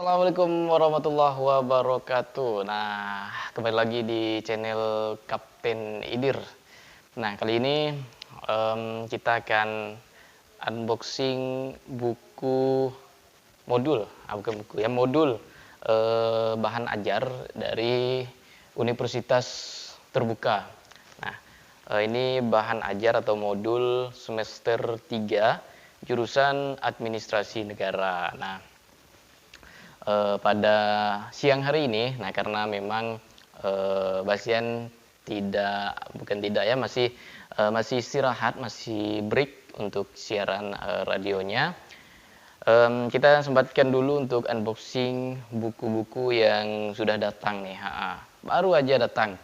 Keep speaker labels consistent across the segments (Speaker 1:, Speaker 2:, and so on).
Speaker 1: Assalamualaikum warahmatullahi wabarakatuh. Nah, kembali lagi di channel Kapten Idir. Nah, kali ini kita akan unboxing buku modul, bukan buku ya, modul bahan ajar dari Universitas Terbuka. Nah, ini bahan ajar atau modul semester 3 jurusan Administrasi Negara. Nah, pada siang hari ini, nah karena memang Basian masih istirahat, masih break untuk siaran radionya. Kita sempatkan dulu untuk unboxing buku-buku yang sudah datang nih. Baru aja datang,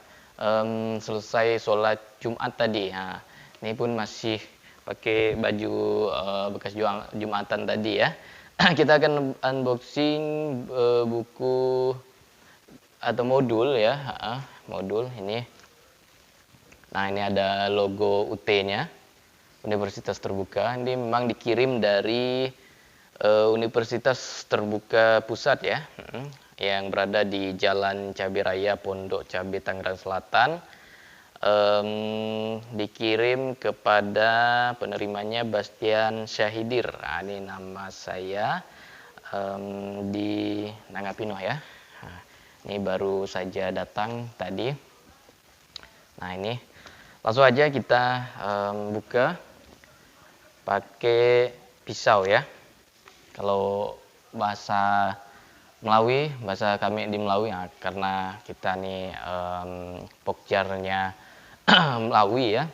Speaker 1: selesai sholat Jumat tadi. Ini pun masih pakai baju bekas Jumatan tadi ya. Kita akan unboxing buku atau modul ya, modul ini. Nah, ini ada logo UT-nya, Universitas Terbuka. Ini memang dikirim dari Universitas Terbuka Pusat ya, yang berada di Jalan Cabai Raya Pondok Cabai Tangerang Selatan. Dikirim kepada penerimanya Bastian Syahidir. Nah, ini nama saya di Nangapino ya. Nah, ini baru saja datang tadi. Nah, ini langsung aja kita buka pakai pisau ya. Kalau bahasa Melawi, bahasa kami di Melawi ya, karena kita nih pokjarnya Melawi ya,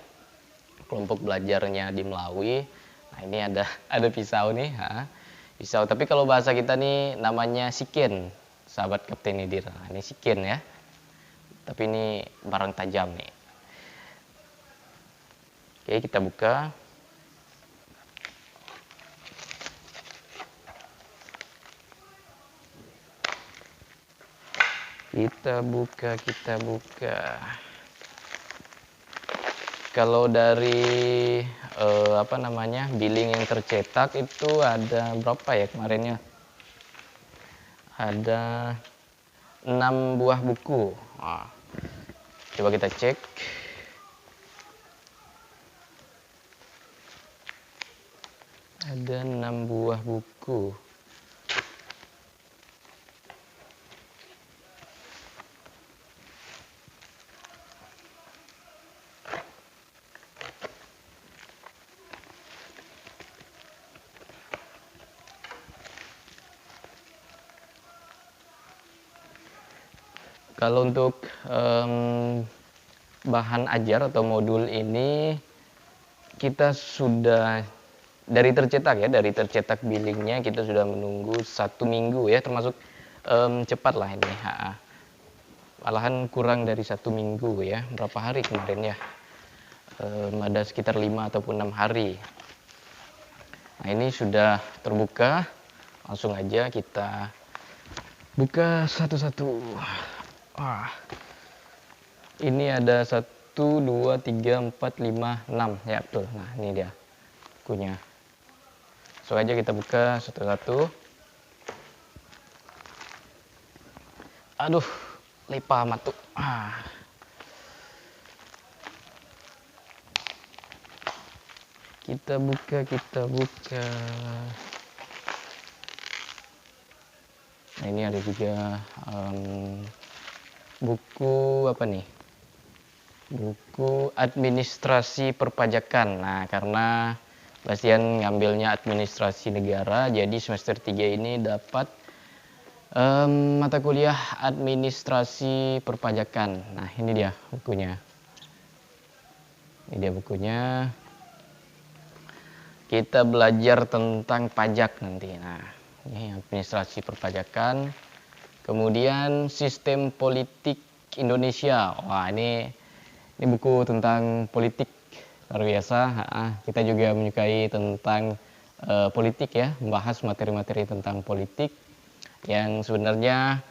Speaker 1: kelompok belajarnya di Melawi. Nah, ini ada pisau nih, pisau. Tapi kalau bahasa kita nih namanya siken, sahabat Kapten Idir. Nah, ini siken ya. Tapi ini barang tajam nih. Oke, kita buka. Kita buka. Kalau dari billing yang tercetak itu ada berapa ya kemarinnya? Ada 6 buah buku. Nah, coba kita cek. Ada 6 buah buku. Kalau untuk bahan ajar atau modul ini kita sudah dari tercetak billingnya kita sudah menunggu 1 minggu ya, termasuk cepat lah ini. Malahan kurang dari 1 minggu ya, berapa hari kemarin ya, ada sekitar 5 ataupun 6 hari. Nah, ini sudah terbuka, langsung aja kita buka satu-satu. Wah, ini ada 1, 2, 3, 4, 5, 6 ya, betul. Nah, ini dia bukunya. So aja kita buka satu-satu. Aduh, lipa amat tuh. Kita buka. Nah, ini ada juga buku apa nih? Buku administrasi perpajakan. Nah, karena Bastian ngambilnya administrasi negara, jadi semester 3 ini dapat mata kuliah administrasi perpajakan. Nah, ini dia bukunya. Kita belajar tentang pajak nanti. Nah, ini administrasi perpajakan. Kemudian sistem politik Indonesia. Wah, ini buku tentang politik luar biasa. Kita juga menyukai tentang politik ya, membahas materi-materi tentang politik yang sebenarnya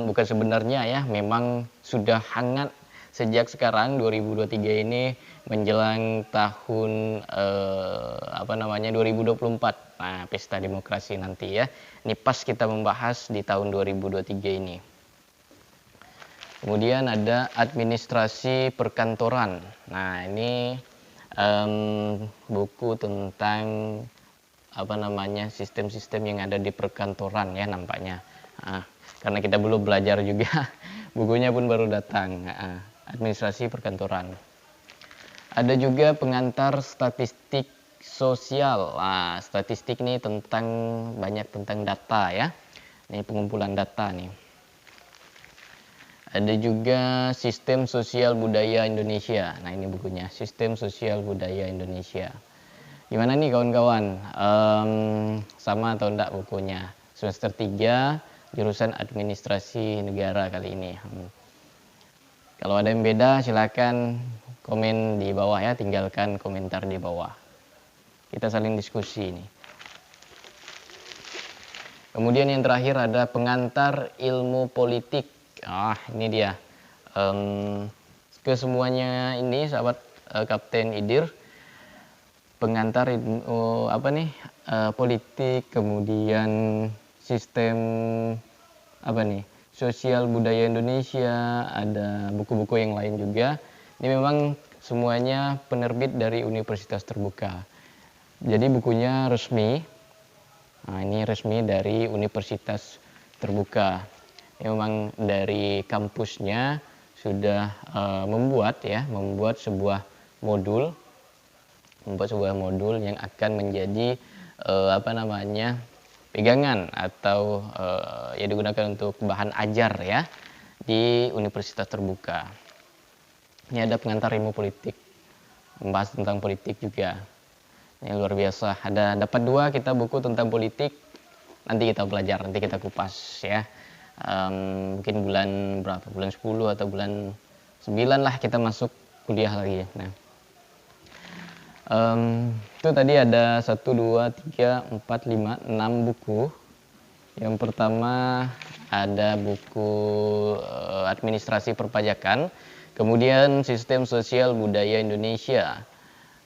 Speaker 1: bukan sebenarnya ya, memang sudah hangat sejak sekarang 2023 ini menjelang tahun 2024. Nah, pesta demokrasi nanti ya. Ini pas kita membahas di tahun 2023 ini. Kemudian ada administrasi perkantoran. Nah, ini buku tentang sistem-sistem yang ada di perkantoran ya nampaknya. Karena kita belum belajar juga, bukunya pun baru datang. Administrasi perkantoran. Ada juga pengantar statistik sosial. Statistik ini banyak tentang data ya. Ini pengumpulan data nih. Ada juga sistem sosial budaya Indonesia. Nah, ini bukunya, Sistem Sosial Budaya Indonesia. Gimana nih kawan-kawan? Sama atau enggak bukunya? Semester 3, jurusan administrasi negara kali ini. Kalau ada yang beda silakan komen di bawah ya, tinggalkan komentar di bawah. Kita saling diskusi ini. Kemudian yang terakhir ada pengantar ilmu politik. Ini dia. Kesemuanya ini sahabat Kapten Idir, pengantar ilmu politik, kemudian sistem sosial budaya Indonesia, ada buku-buku yang lain juga. Ini memang semuanya penerbit dari Universitas Terbuka. Jadi bukunya resmi. Nah, ini resmi dari Universitas Terbuka. Ini memang dari kampusnya sudah membuat sebuah modul, yang akan menjadi pegangan atau digunakan untuk bahan ajar ya di Universitas Terbuka. Ini ada pengantar ilmu politik, membahas tentang politik juga. Ini luar biasa. Dapat 2 kita buku tentang politik. Nanti kita belajar, nanti kita kupas ya. Mungkin bulan berapa? Bulan 10 atau bulan 9 lah kita masuk kuliah lagi. Nah, itu tadi ada 1, 2, 3, 4, 5, 6 buku. Yang pertama ada buku administrasi perpajakan, kemudian sistem sosial budaya Indonesia,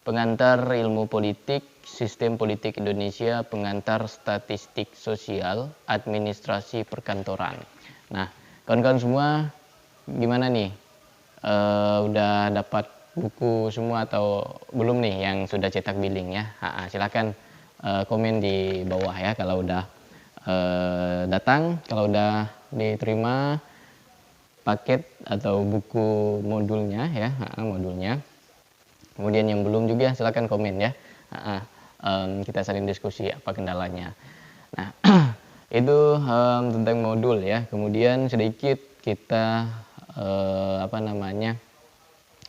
Speaker 1: pengantar ilmu politik, sistem politik Indonesia, pengantar statistik sosial, administrasi perkantoran. Nah, kawan-kawan semua gimana nih? Udah dapat buku semua atau belum nih yang sudah cetak billing ya? Silakan komen di bawah ya kalau udah datang, kalau udah diterima paket atau buku modulnya ya, modulnya. Kemudian yang belum juga silakan komen ya. Kita saling diskusi apa kendalanya. Nah, itu tentang modul ya. Kemudian sedikit kita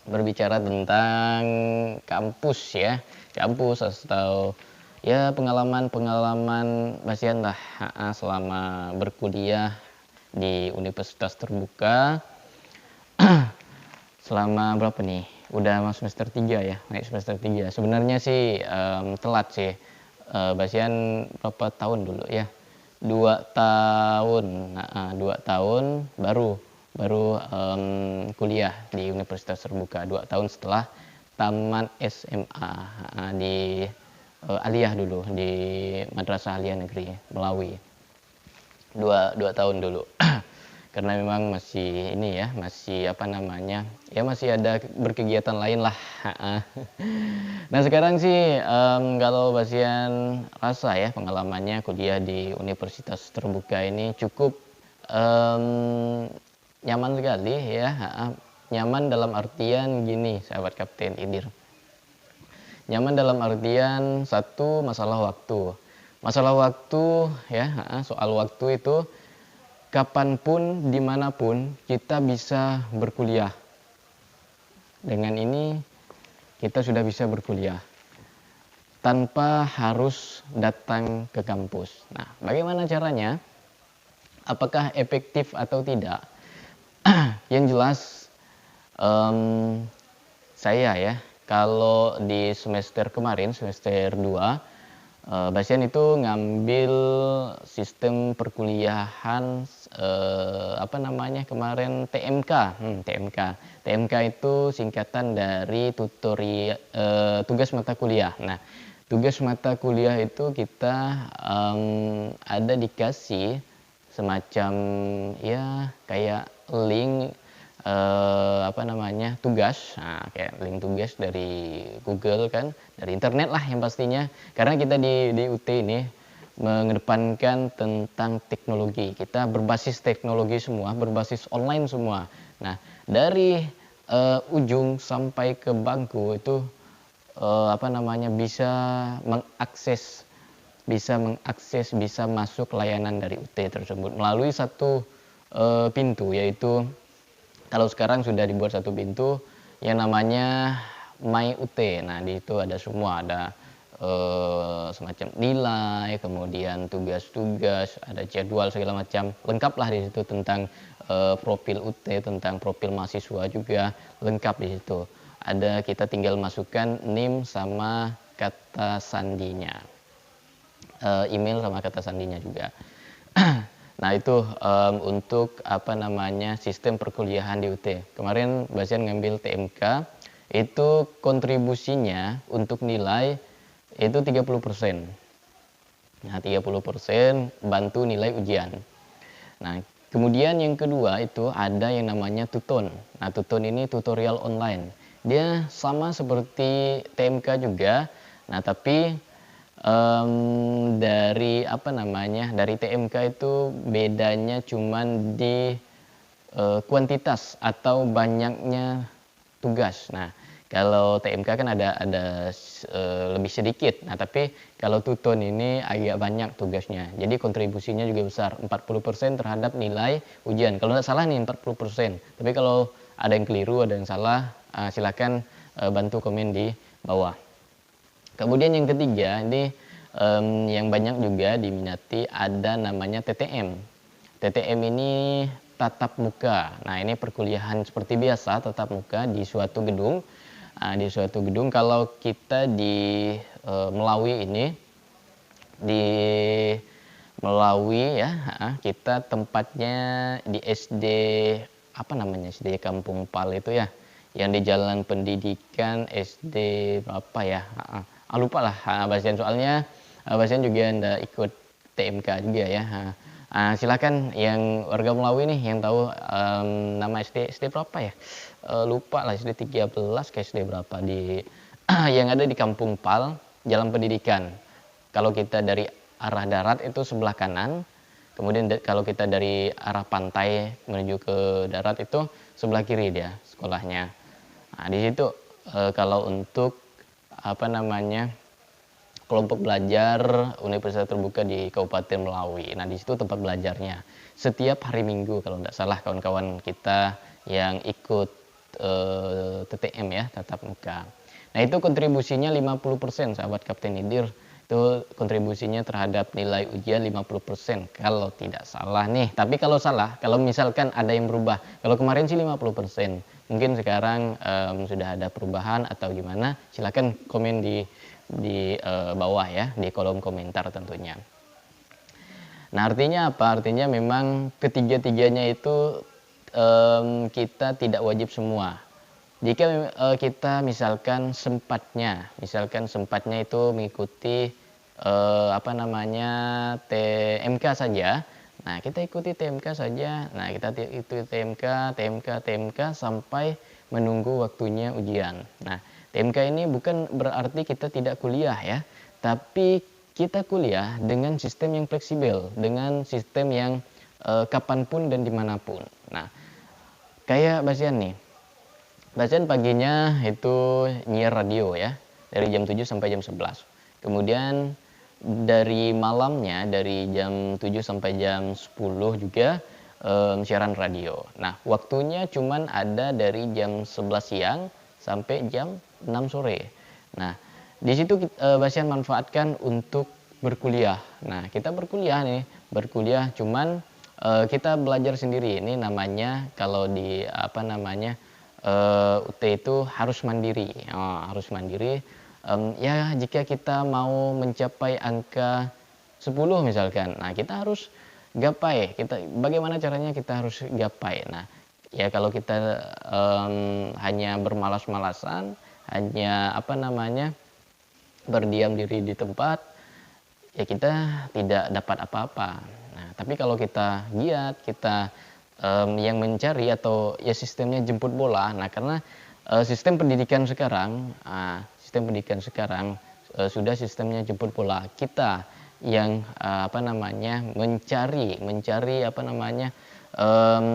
Speaker 1: berbicara tentang kampus ya. Kampus atau ya pengalaman Basian lah selama berkuliah di Universitas Terbuka. Selama berapa nih? Udah masuk semester 3 ya, naik semester 3. Sebenarnya sih telat sih. Basian berapa tahun dulu ya? 2 tahun. 2 tahun baru kuliah di Universitas Terbuka. 2 tahun setelah tamat SMA di Aliyah dulu, di Madrasah Aliyah Negeri Melawi. 2 tahun dulu. Karena memang masih masih ada berkegiatan lain lah. Nah, sekarang sih kalau Basian rasa ya pengalamannya kuliah di Universitas Terbuka ini cukup nyaman sekali ya. Nyaman dalam artian gini, sahabat Kapten Idir. Nyaman dalam artian satu, masalah waktu. Masalah waktu ya, soal waktu itu kapanpun, dimanapun kita bisa berkuliah. Dengan ini kita sudah bisa berkuliah tanpa harus datang ke kampus. Nah, bagaimana caranya? Apakah efektif atau tidak? Yang jelas saya ya, kalau di semester kemarin, semester 2, Basian itu ngambil sistem perkuliahan kemarin TMK. TMK itu singkatan dari tugas mata kuliah. Nah, tugas mata kuliah itu kita ada dikasih semacam ya kayak link tugas, nah, kayak link tugas dari Google kan, dari internet lah yang pastinya, karena kita di UT ini mengedepankan tentang teknologi, kita berbasis teknologi semua, berbasis online semua. Nah, dari ujung sampai ke bangku itu bisa mengakses, bisa masuk layanan dari UT tersebut melalui satu pintu, yaitu kalau sekarang sudah dibuat satu pintu yang namanya My UT. Nah, di itu ada semua, ada semacam nilai, kemudian tugas-tugas, ada jadwal segala macam, lengkap lah di situ tentang profil UT, tentang profil mahasiswa juga lengkap di situ. Ada, kita tinggal masukkan NIM sama kata sandinya, email sama kata sandinya juga. Nah, itu untuk sistem perkuliahan di UT. Kemarin Basian ngambil TMK, itu kontribusinya untuk nilai itu 30%. Nah, 30% bantu nilai ujian. Nah, kemudian yang kedua itu ada yang namanya Tuton. Nah, Tuton ini tutorial online. Dia sama seperti TMK juga. Nah, tapi dari TMK itu bedanya cuman di kuantitas atau banyaknya tugas. Nah, kalau TMK kan ada lebih sedikit. Nah, tapi kalau Tuton ini agak banyak tugasnya. Jadi kontribusinya juga besar, 40% terhadap nilai ujian. Kalau nggak salah nih 40%. Tapi kalau ada yang keliru, ada yang salah, silakan bantu komen di bawah. Kemudian yang ketiga, ini yang banyak juga diminati, ada namanya TTM. TTM ini tatap muka. Nah, ini perkuliahan seperti biasa, tatap muka di suatu gedung. Di suatu gedung, kalau kita di Melawi ini, di Melawi ya, kita tempatnya di SD SD Kampung Pal itu ya, yang di Jalan Pendidikan SD berapa ya, lupa lah Basian, soalnya Basian juga ndak ikut TMK juga ya. Silakan yang warga Melawi nih yang tahu nama SD berapa ya, lupa lah, SD 13 ke SD berapa di yang ada di Kampung Pal, Jalan Pendidikan. Kalau kita dari arah darat itu sebelah kanan, kemudian kalau kita dari arah pantai menuju ke darat itu sebelah kiri dia sekolahnya. Nah, di situ kalau untuk kelompok belajar Universitas Terbuka di Kabupaten Melawi. Nah, di situ tempat belajarnya. Setiap hari Minggu kalau tidak salah kawan-kawan kita yang ikut TTM ya, tatap muka. Nah, itu kontribusinya 50%, sahabat Kapten Idir. Itu kontribusinya terhadap nilai ujian 50% kalau tidak salah nih. Tapi kalau salah, kalau misalkan ada yang berubah. Kalau kemarin sih 50%. Mungkin sekarang sudah ada perubahan atau gimana, silakan komen di bawah ya, di kolom komentar tentunya. Nah, artinya apa? Artinya memang ketiga-tiganya itu kita tidak wajib semua. Jika kita misalkan sempatnya itu mengikuti TMK saja, nah kita ikuti TMK saja. Nah, kita ikuti TMK sampai menunggu waktunya ujian. Nah, TMK ini bukan berarti kita tidak kuliah ya, tapi kita kuliah dengan sistem yang fleksibel, dengan sistem yang kapanpun dan dimanapun. Nah, kayak Basian nih, Basian paginya itu nyiar radio ya, dari jam 7 sampai jam 11. Kemudian dari malamnya, dari jam 7 sampai jam 10 juga siaran radio. Nah, waktunya cuman ada dari jam 11 siang sampai jam 6 sore. Nah, di situ Basian manfaatkan untuk berkuliah. Nah, kita berkuliah cuman kita belajar sendiri. Ini namanya kalau di UT itu harus mandiri. Harus mandiri. Ya, jika kita mau mencapai angka 10 misalkan, nah kita harus gapai. Bagaimana caranya kita harus gapai? Nah, ya kalau kita hanya bermalas-malasan, hanya berdiam diri di tempat, ya kita tidak dapat apa-apa. Nah, tapi kalau kita giat, kita yang mencari atau ya sistemnya jemput bola. Nah, karena sistem pendidikan sekarang sudah sistemnya jemput bola. Kita yang mencari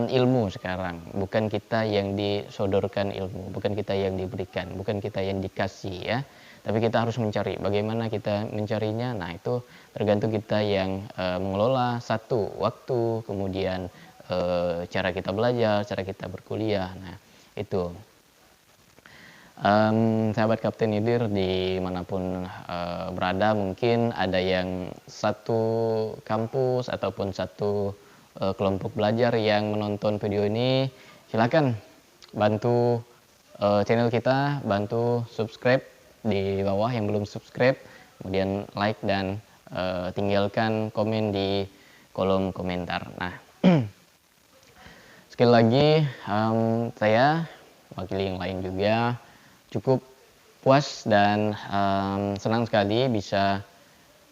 Speaker 1: ilmu sekarang, bukan kita yang disodorkan ilmu, bukan kita yang diberikan, bukan kita yang dikasih ya. Tapi kita harus mencari. Bagaimana kita mencarinya? Nah, itu tergantung kita yang mengelola satu waktu, kemudian cara kita belajar, cara kita berkuliah. Nah, itu. Sahabat Kapten Idir dimanapun berada, mungkin ada yang satu kampus ataupun satu kelompok belajar yang menonton video ini. Silakan bantu channel kita, bantu subscribe di bawah yang belum subscribe, kemudian like dan tinggalkan komen di kolom komentar. Nah, sekali lagi saya wakili yang lain juga cukup puas dan senang sekali bisa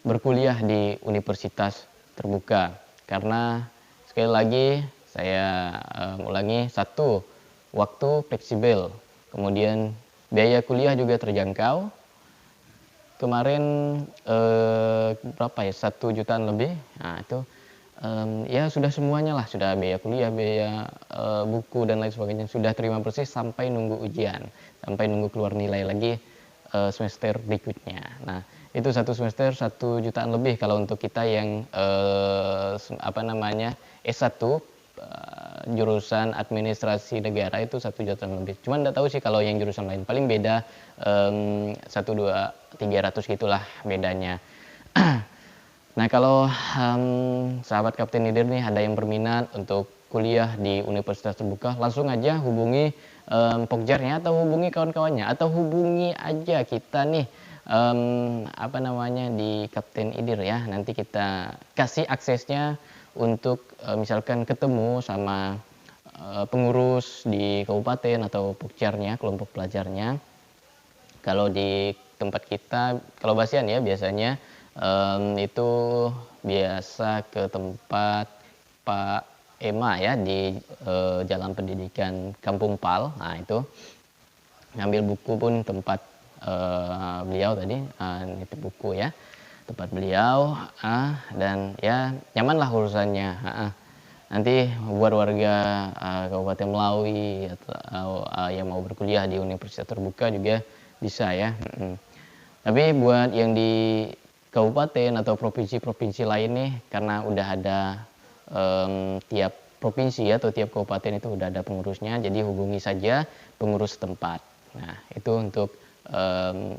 Speaker 1: berkuliah di Universitas Terbuka, karena sekali lagi saya ulangi, satu, waktu fleksibel, kemudian biaya kuliah juga terjangkau. Kemarin berapa ya, 1 jutaan lebih. Nah, itu ya sudah semuanya lah, sudah biaya kuliah, biaya buku dan lain sebagainya, sudah terima persis sampai nunggu ujian, sampai nunggu keluar nilai lagi semester berikutnya. Nah, itu satu semester 1 jutaan lebih kalau untuk kita yang S1 jurusan administrasi negara, itu 1 jutaan lebih. Cuman nggak tahu sih kalau yang jurusan lain, paling beda 1, 2, 300 gitulah bedanya. Nah, kalau sahabat Kapten Idir nih ada yang berminat untuk kuliah di Universitas Terbuka, langsung aja hubungi Pokjarnya atau hubungi kawan-kawannya, atau hubungi aja kita nih di Kapten Idir ya. Nanti kita kasih aksesnya untuk misalkan ketemu sama pengurus di kabupaten atau Pokjarnya, kelompok pelajarnya. Kalau di tempat kita, kalau Basian ya biasanya itu biasa ke tempat Pak Ema ya, di Jalan Pendidikan Kampung Pal. Nah, itu ngambil buku pun tempat beliau tadi, nitip buku ya, tempat beliau, dan ya nyaman lah urusannya. Nanti buat warga Kabupaten Melawi atau yang mau berkuliah di Universitas Terbuka juga bisa ya. Tapi buat yang di kabupaten atau provinsi-provinsi lain nih, karena udah ada tiap provinsi atau tiap kabupaten itu udah ada pengurusnya, jadi hubungi saja pengurus tempat. Nah, itu untuk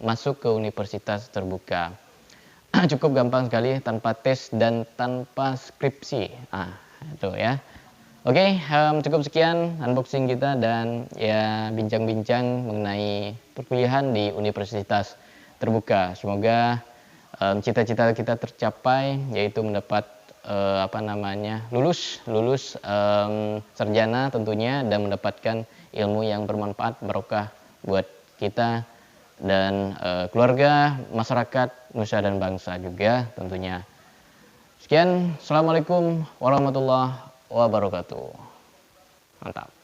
Speaker 1: masuk ke Universitas Terbuka. Cukup gampang sekali, tanpa tes dan tanpa skripsi. Itu ya. Oke, cukup sekian unboxing kita dan ya bincang-bincang mengenai perkuliahan di Universitas Terbuka. Semoga cita-cita kita tercapai, yaitu mendapat lulus sarjana tentunya, dan mendapatkan ilmu yang bermanfaat, barokah buat kita dan keluarga, masyarakat, nusa dan bangsa juga tentunya. Sekian, assalamualaikum warahmatullahi wabarakatuh. Mantap.